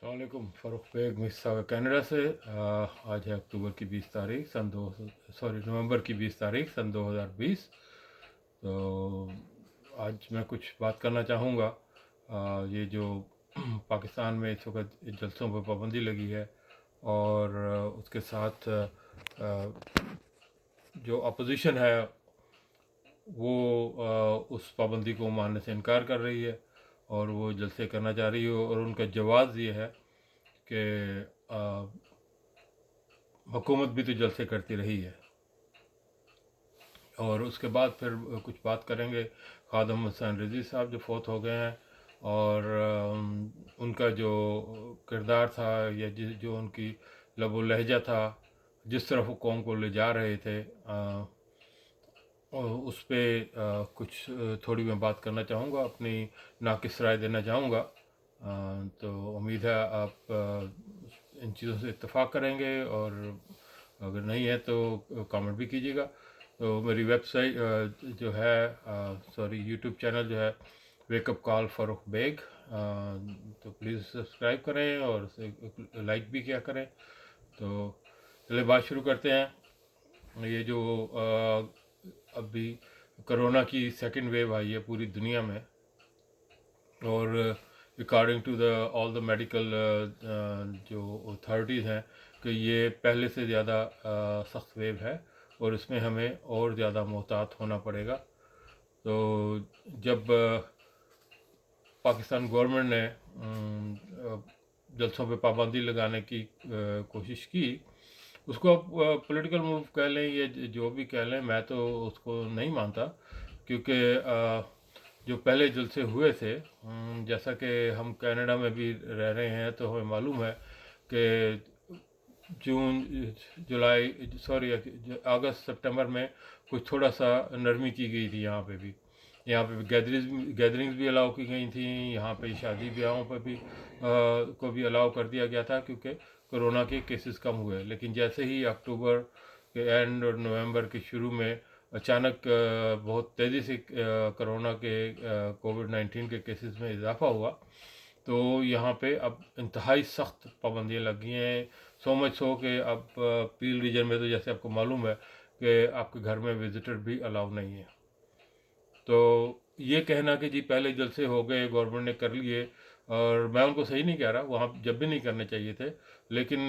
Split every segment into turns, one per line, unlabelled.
अस्सलाम वालेकुम। Farooq bag मिस्सा Canada से। आज है अक्टूबर की 20 तारीख सन दो नवंबर की 20 तारीख सन 2020। तो आज मैं कुछ बात करना चाहूँगा। ये जो पाकिस्तान में इस वक्त जलसों पर पाबंदी लगी है और उसके साथ जो अपोजिशन है वो उस पाबंदी को मानने से इनकार कर रही है और वो जलसे करना चाह रही है। और उनका जवाब ये है कि हुकूमत भी तो जलसे करती रही है। और उसके बाद फिर कुछ बात करेंगे खादम हसन रज़ी साहब जो फौत हो गए हैं और उनका जो किरदार था या जो उनकी लबो लहजा था, जिस तरफ वो कौम को ले जा रहे थे, और उस पर कुछ थोड़ी मैं बात करना चाहूँगा, अपनी नाक़िस राय देना चाहूँगा। तो उम्मीद है आप इन चीज़ों से इत्तेफाक करेंगे और अगर नहीं है तो कमेंट भी कीजिएगा। तो मेरी वेबसाइट जो है यूट्यूब चैनल जो है वेकअप कॉल फ़ारूक बेग, तो प्लीज़ सब्सक्राइब करें और उसे लाइक भी किया करें। तो चलिए बात शुरू करते हैं। ये जो अभी कोरोना की सेकंड वेव आई है पूरी दुनिया में, और according to the all the medical जो अथॉरिटीज़ हैं कि ये पहले से ज़्यादा सख्त वेव है और इसमें हमें और ज़्यादा मोहतात होना पड़ेगा। तो जब पाकिस्तान गवर्नमेंट ने जलसों पे पाबंदी लगाने की कोशिश की, उसको आप पॉलिटिकल मूव कह लें या जो भी कह लें, मैं तो उसको नहीं मानता। क्योंकि जो पहले जलसे हुए थे, जैसा कि हम कनाडा में भी रह रहे हैं तो हमें मालूम है कि जून जुलाई अगस्त सितंबर में कुछ थोड़ा सा नरमी की गई थी। यहाँ पे भी गैदरिंग्स भी अलाउ की गई थी। यहाँ पे शादी ब्याहों पर भी को भी अलाउ कर दिया गया था क्योंकि कोरोना के केसेस कम हुए। लेकिन जैसे ही अक्टूबर के एंड और नवंबर के शुरू में अचानक बहुत तेज़ी से कोरोना के कोविड-19 के केसेस में इजाफा हुआ, तो यहाँ पे अब इंतहाई सख्त पाबंदियाँ लग गई हैं। सो मच सो कि अब पील रीजन में तो जैसे आपको मालूम है कि आपके घर में विजिटर भी अलाउ नहीं है। तो ये कहना कि जी पहले जलसे हो गए, गवर्नमेंट ने कर लिए, और मैं उनको सही नहीं कह रहा, वहाँ जब भी नहीं करने चाहिए थे। लेकिन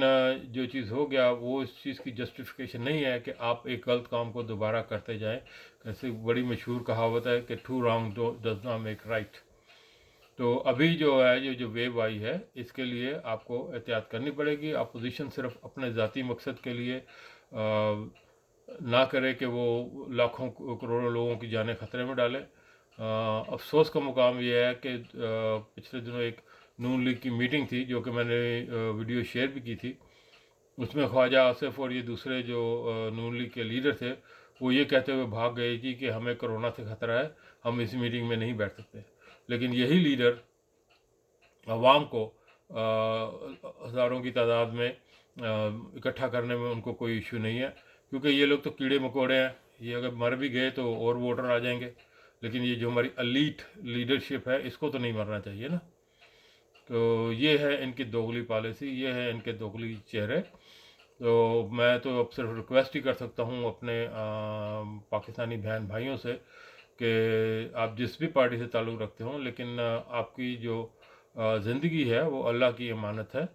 जो चीज़ हो गया वो इस चीज़ की जस्टिफिकेशन नहीं है कि आप एक गलत काम को दोबारा करते जाएं। ऐसी बड़ी मशहूर कहावत है कि two wrong does not make right. तो अभी जो है ये जो वेव आई है, इसके लिए आपको एहतियात करनी पड़ेगी। अपोजिशन सिर्फ अपने ज़ाती मकसद के लिए ना करे कि वो लाखों करोड़ों लोगों की जानें ख़तरे में डाले। अफसोस का मुकाम ये है कि पिछले दिनों एक नून लीग की मीटिंग थी जो कि मैंने वीडियो शेयर भी की थी। उसमें ख्वाजा आसिफ और ये दूसरे जो नून लीग के लीडर थे, वो ये कहते हुए भाग गए जी कि हमें कोरोना से ख़तरा है, हम इस मीटिंग में नहीं बैठ सकते। लेकिन यही लीडर अवाम को हज़ारों की तादाद में इकट्ठा करने में उनको कोई इशू नहीं है, क्योंकि ये लोग तो कीड़े मकोड़े हैं। ये अगर मर भी गए तो और वोटर आ जाएंगे, लेकिन ये जो हमारी अलीट लीडरशिप है इसको तो नहीं मरना चाहिए ना। तो ये है इनकी दोगली पॉलिसी, ये है इनके दोगली चेहरे। तो मैं तो अब सिर्फ रिक्वेस्ट ही कर सकता हूँ अपने पाकिस्तानी बहन भाइयों से कि आप जिस भी पार्टी से ताल्लुक़ रखते हों, लेकिन आपकी जो ज़िंदगी है वो अल्लाह की अमानत है,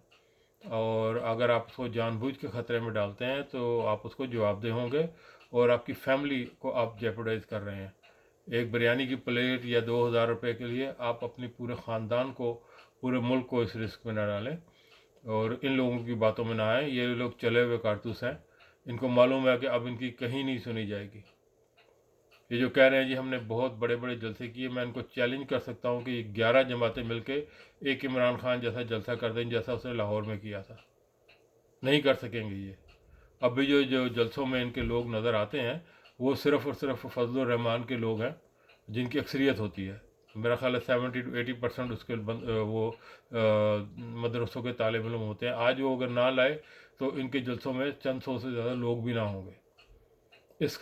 और अगर आप उसको जानबूझ के ख़तरे में डालते हैं तो आप उसको जवाबदेह होंगे, और आपकी फैमिली को आप जेपरडाइज कर रहे हैं। एक बिरयानी की प्लेट या 2000 रुपये के लिए आप अपने पूरे ख़ानदान को, पूरे मुल्क को इस रिस्क में न डालें, और इन लोगों की बातों में ना आए। ये लोग चले हुए कारतूस हैं, इनको मालूम है कि अब इनकी कहीं नहीं सुनी जाएगी। ये जो कह रहे हैं जी हमने बहुत बड़े बड़े जलसे किए, मैं इनको चैलेंज कर सकता हूँ कि 11 जमातें मिलके एक इमरान खान जैसा जलसा कर दें जैसा उसने लाहौर में किया था। नहीं कर सकेंगे ये। अभी जो जो जलसों में इनके लोग नज़र आते हैं वो सिर्फ़ और सिर्फ फजल रहमान के लोग हैं, जिनकी अक्सरियत होती है। मेरा ख्याल है 70 to 80% उसके वो मदरसों के तालिब इल्म होते हैं। आज वो अगर ना लाए तो इनके जलसों में चंद सौ से ज़्यादा लोग भी ना होंगे। इस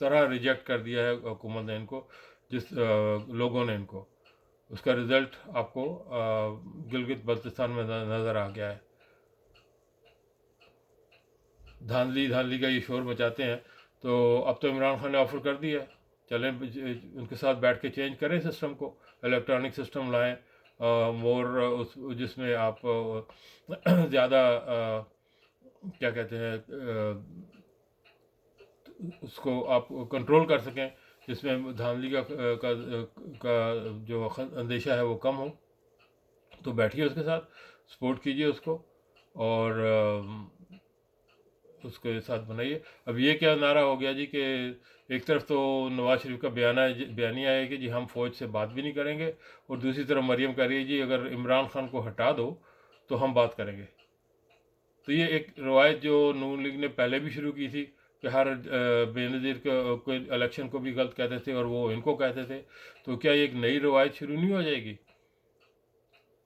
तरह रिजेक्ट कर दिया है हुकूमत ने इनको, जिस लोगों ने इनको। उसका रिज़ल्ट आपको गिलगित बल्तिस्तान में नज़र आ गया है। धांधली धांधली का ये शोर मचाते हैं, तो अब तो इमरान खान ने ऑफ़र कर दिया है, चलें उनके साथ बैठ के चेंज करें सिस्टम को, इलेक्ट्रॉनिक सिस्टम लाएँ मोर उस जिसमें आप ज़्यादा क्या कहते हैं उसको आप कंट्रोल कर सकें, जिसमें धांधली का जो अंदेशा है वो कम हो। तो बैठिए उसके साथ, सपोर्ट कीजिए उसको और उसके साथ बनाइए। अब ये क्या नारा हो गया जी कि एक तरफ तो नवाज शरीफ का बयानिया है कि जी हम फ़ौज से बात भी नहीं करेंगे, और दूसरी तरफ मरीम कह रही है जी अगर इमरान खान को हटा दो तो हम बात करेंगे। तो ये एक रवायत जो नून लीग ने पहले भी शुरू की थी कि हर बेनज़ीर को इलेक्शन को भी गलत कहते थे और वो इनको कहते थे, तो क्या ये एक नई रवायत शुरू नहीं हो जाएगी?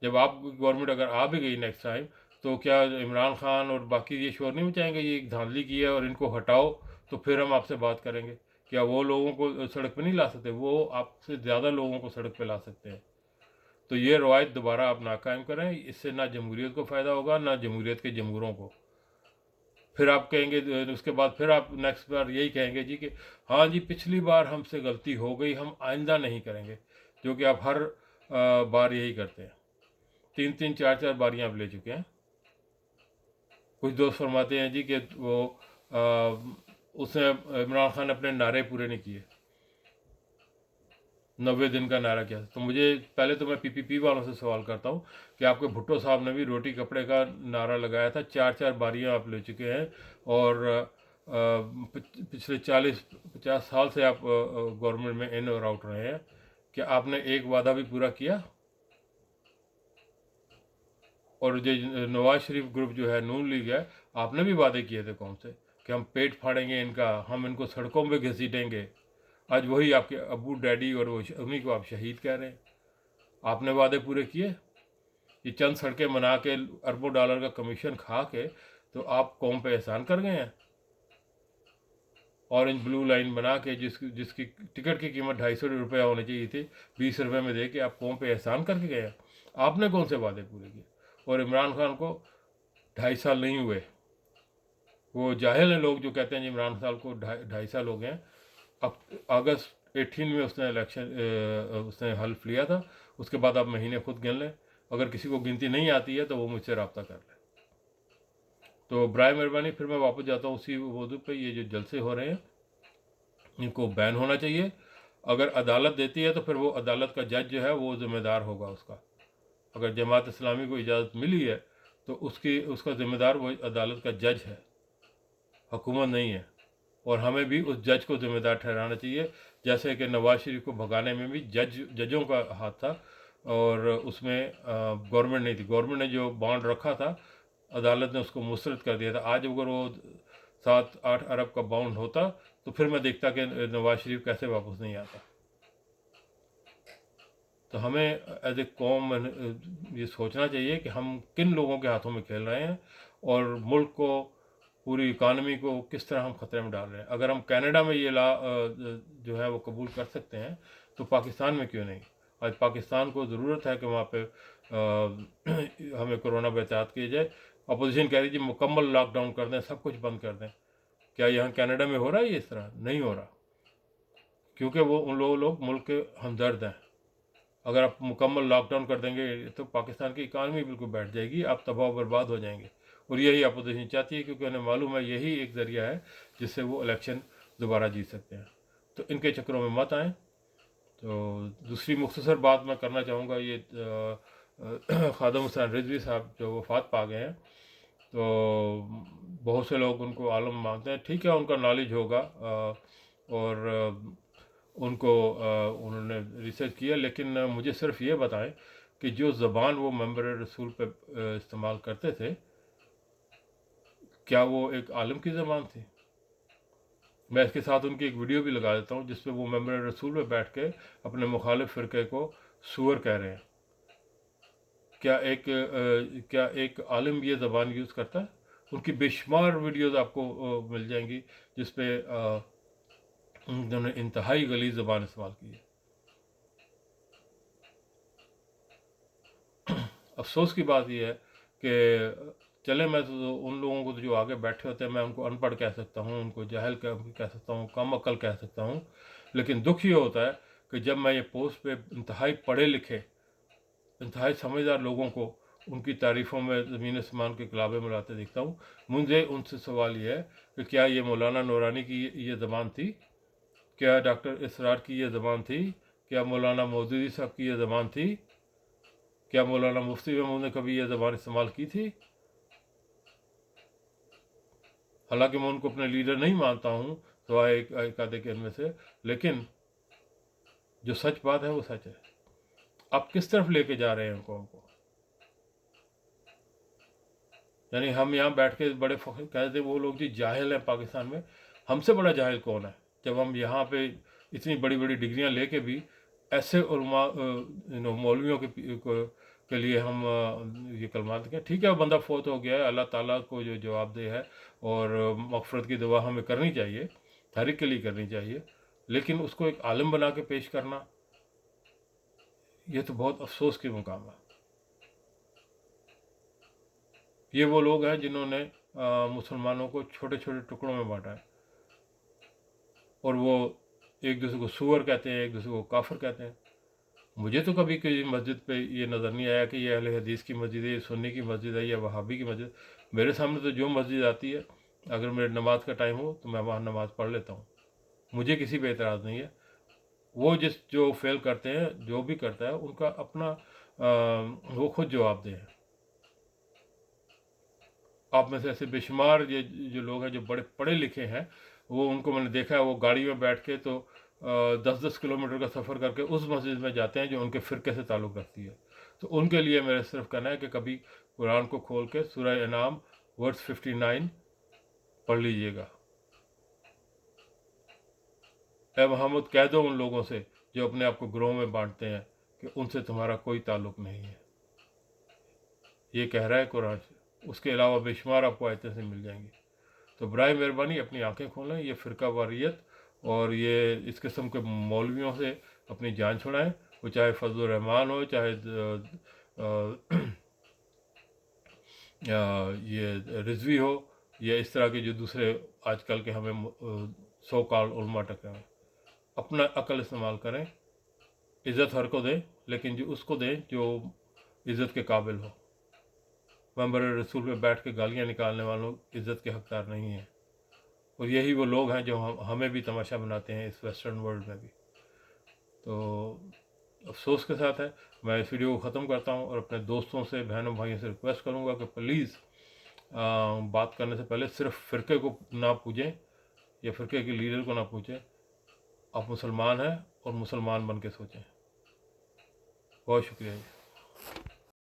जब आप गवर्नमेंट अगर आ भी गई नेक्स्ट टाइम, तो क्या इमरान खान और बाकी ये शोर नहीं मचाएंगे ये एक धांधली की है और इनको हटाओ तो फिर हम आपसे बात करेंगे? क्या वो लोगों को सड़क पे नहीं ला सकते? वो आपसे ज़्यादा लोगों को सड़क पे ला सकते हैं। तो ये रवायत दोबारा आप ना कायम करें, इससे ना जमहूरियत को फ़ायदा होगा ना जमहूरियत के जमहूरों को। फिर आप कहेंगे उसके बाद फिर आप नेक्स्ट बार यही कहेंगे जी कि हाँ जी पिछली बार हमसे गलती हो गई, हम आइंदा नहीं करेंगे, जो कि आप हर बार यही करते हैं। 3-3 4-4 बारियां आप ले चुके हैं। कुछ दोस्त फरमाते हैं जी कि वो उसने इमरान खान ने अपने नारे पूरे नहीं किए, 90 दिन का नारा किया। तो मुझे पहले तो मैं पीपीपी वालों से सवाल करता हूँ कि आपके भुट्टो साहब ने भी रोटी कपड़े का नारा लगाया था, 4-4 बारियां आप ले चुके हैं और पिछले 40-50 साल से आप गवर्नमेंट में इन और आउट रहे हैं। क्या आपने एक वादा भी पूरा किया? और जो नवाज शरीफ ग्रुप जो है नून लीग है, आपने भी वादे किए थे कौन से कि हम पेट फाड़ेंगे इनका, हम इनको सड़कों पे घसीटेंगे। आज वही आपके अबू डैडी और वो उन्हीं को आप शहीद कह रहे हैं। आपने वादे पूरे किए? ये चंद सड़कें बना के अरबों डॉलर का कमीशन खा के तो आप कौम पे एहसान कर गए हैं। ऑरेंज ब्लू लाइन बना के जिसकी टिकट की कीमत 250 रुपये होनी चाहिए थी, 20 रुपये में दे के आप कौम पे एहसान करके गए हैं। आपने कौन से वादे पूरे किए? और इमरान खान को 2.5 साल नहीं हुए। वो जाहिल हैं लोग जो कहते हैं जी इमरान खान को 2.5 साल हो गए हैं। अब अगस्त 18 में उसने उसने हल्फ लिया था। उसके बाद आप महीने खुद गिन लें, अगर किसी को गिनती नहीं आती है तो वो मुझसे रब्ता कर ले। तो बराए मेहरबानी फिर मैं वापस जाता हूँ उसी मौजू पे, ये जो जलसे हो रहे हैं इनको बैन होना चाहिए। अगर अदालत देती है तो फिर वो अदालत का जज जो है वो ज़िम्मेदार होगा उसका। अगर जमात इस्लामी को इजाज़त मिली है तो उसका ज़िम्मेदार वो अदालत का जज है, हुकूमत नहीं है। और हमें भी उस जज को ज़िम्मेदार ठहराना चाहिए, जैसे कि नवाज शरीफ को भगाने में भी जजों का हाथ था और उसमें गवर्नमेंट नहीं थी। गवर्नमेंट ने जो बॉन्ड रखा था अदालत ने उसको मुस्तरद कर दिया था। आज अगर वो 7-8 अरब का बॉन्ड होता तो फिर मैं देखता कि नवाज शरीफ कैसे वापस नहीं आता। तो हमें एज ए कौम ये सोचना चाहिए कि हम किन लोगों के हाथों में खेल रहे हैं और मुल्क को, पूरी इकानमी को किस तरह हम ख़तरे में डाल रहे हैं। अगर हम कनाडा में ये जो है वो कबूल कर सकते हैं तो पाकिस्तान में क्यों नहीं? आज पाकिस्तान को ज़रूरत है कि वहाँ पे हमें कोरोना पे एहतियात की जाए। अपोजिशन कह रही जी मुकम्मल लॉकडाउन कर दें, सब कुछ बंद कर दें। क्या यहाँ कनाडा में हो रहा है ये? इस तरह नहीं हो रहा, क्योंकि वो उन लोग मुल्क के हमदर्द हैं। अगर आप मुकम्मल लॉकडाउन कर देंगे तो पाकिस्तान की इकानमी बिल्कुल बैठ जाएगी, आप तबाह बर्बाद हो जाएंगे। और यही अपोजिशन चाहती है, क्योंकि उन्हें मालूम है यही एक ज़रिया है जिससे वो इलेक्शन दोबारा जीत सकते हैं। तो इनके चक्करों में मत आएँ। तो दूसरी मुख्तसर बात मैं करना चाहूँगा, ये खादम हुसैन रिजवी साहब जो वफ़ात पा गए हैं, तो बहुत से लोग उनको आलम मानते हैं। ठीक है, उनका नॉलेज होगा और उन्होंने रिसर्च किया, लेकिन मुझे सिर्फ ये बताएं कि जो ज़बान वो मेंबर रसूल पे इस्तेमाल करते थे, क्या वो एक आलिम की ज़बान थी? मैं इसके साथ उनकी एक वीडियो भी लगा देता हूँ जिसपे वो मेंबर रसूल पे बैठ के अपने मुखालिफ फ़िरके को सूअर कह रहे हैं। क्या एक आलिम ये ज़बान यूज़ करता है? उनकी बेशुमार वीडियोज़ आपको मिल जाएंगी जिसपे उन्होंने इंतहाई गलीज़ ज़बान इस्तेमाल की है। अफसोस की बात यह है कि चले मैं तो उन लोगों को जो आगे बैठे होते हैं मैं उनको अनपढ़ कह सकता हूँ, उनको जाहिल कह सकता हूँ, कम अक्ल कह सकता हूँ, लेकिन दुख ये होता है कि जब मैं ये पोस्ट पे इंतहाई पढ़े लिखे, इंतहाई समझदार लोगों को उनकी तारीफ़ों में ज़मीन आसमान के क़िलाबे मिलाते देखता हूँ। मुझे उनसे सवाल ये है कि क्या ये मौलाना नूरानी की ये ज़बान थी? क्या डॉक्टर इसरार की ये ज़बान थी? क्या मौलाना मौदूदी साहब की ये ज़बान थी? क्या मौलाना मुफ्ती महमूद ने कभी ये ज़बान इस्तेमाल की थी? हालांकि मैं उनको अपने लीडर नहीं मानता हूँ सिवाय एक आधे के इनमें से, लेकिन जो सच बात है वो सच है। आप किस तरफ लेके जा रहे हैं कौम को? यानी हम यहाँ बैठ के बड़े कहते वो लोग जी जाहिल हैं पाकिस्तान में। हमसे बड़ा जाहिल कौन है? जब हम यहाँ पे इतनी बड़ी बड़ी डिग्रियाँ लेके भी ऐसे उलमा मौलवियों के लिए हम ये कलमात कहें। ठीक है, वो बंदा फौत हो गया है, अल्लाह ताला को जो जवाबदेह है, और मग़फ़िरत की दुआ हमें करनी चाहिए, हर एक के लिए करनी चाहिए, लेकिन उसको एक आलिम बना के पेश करना, ये तो बहुत अफसोस के मुकाम है। ये वो लोग हैं जिन्होंने मुसलमानों को छोटे छोटे टुकड़ों में बांटा है, और वो एक दूसरे को सूअर कहते हैं, एक दूसरे को काफिर कहते हैं। मुझे तो कभी किसी मस्जिद पे ये नज़र नहीं आया कि ये अहले हदीस की मस्जिद है, ये सुन्नी की मस्जिद है, या वहाबी की मस्जिद। मेरे सामने तो जो मस्जिद आती है, अगर मेरे नमाज का टाइम हो तो मैं वहाँ नमाज़ पढ़ लेता हूँ, मुझे किसी पे एतराज़ नहीं है। वो जो फेल करते हैं, जो भी करता है, उनका अपना वो खुद जवाबदेह है। आप में से ऐसे बेशुमार ये जो लोग हैं जो बड़े पढ़े लिखे हैं, वो उनको मैंने देखा है, वो गाड़ी में बैठ के तो 10-10 किलोमीटर का सफ़र करके उस मस्जिद में जाते हैं जो उनके फ़िरके से ताल्लुक़ रखती है। तो उनके लिए मेरा सिर्फ कहना है कि कभी कुरान को खोल के सूरह अनाम वर्स 59 पढ़ लीजिएगा। ए मोहम्मद, कह दो उन लोगों से जो अपने आप को ग्रोह में बांटते हैं कि उनसे तुम्हारा कोई ताल्लुक़ नहीं है। ये कह रहा है कुरान से, उसके अलावा बेशुमार आपको आयतें से मिल जाएंगी। तो बराए मेहरबानी अपनी आंखें खोलें, ये फ़िरका वारियत और ये इस किस्म के मौलवियों से अपनी जान छुड़ाएं, वो चाहे फजल रहमान हो, चाहे ये रिजवी हो, या इस तरह के जो दूसरे आजकल के हमें सो कॉल्ड उलमा टकराए हैं। अपना अकल इस्तेमाल करें, इज़्ज़त हर को दें, लेकिन जो उसको दें जो इज़्ज़त के काबिल हो। मंबर रसूल पे बैठ के गालियाँ निकालने वालों इज़्ज़त के हकदार नहीं हैं, और यही वो लोग हैं जो हमें भी तमाशा बनाते हैं इस वेस्टर्न वर्ल्ड में भी। तो अफसोस के साथ है मैं इस वीडियो को ख़त्म करता हूँ, और अपने दोस्तों से, बहनों भाइयों से रिक्वेस्ट करूँगा कि प्लीज़ बात करने से पहले सिर्फ फ़िरके को ना पूजें या फ़िरके के लीडर को ना पूछें। आप मुसलमान हैं और मुसलमान बन के सोचें। बहुत शुक्रिया जी।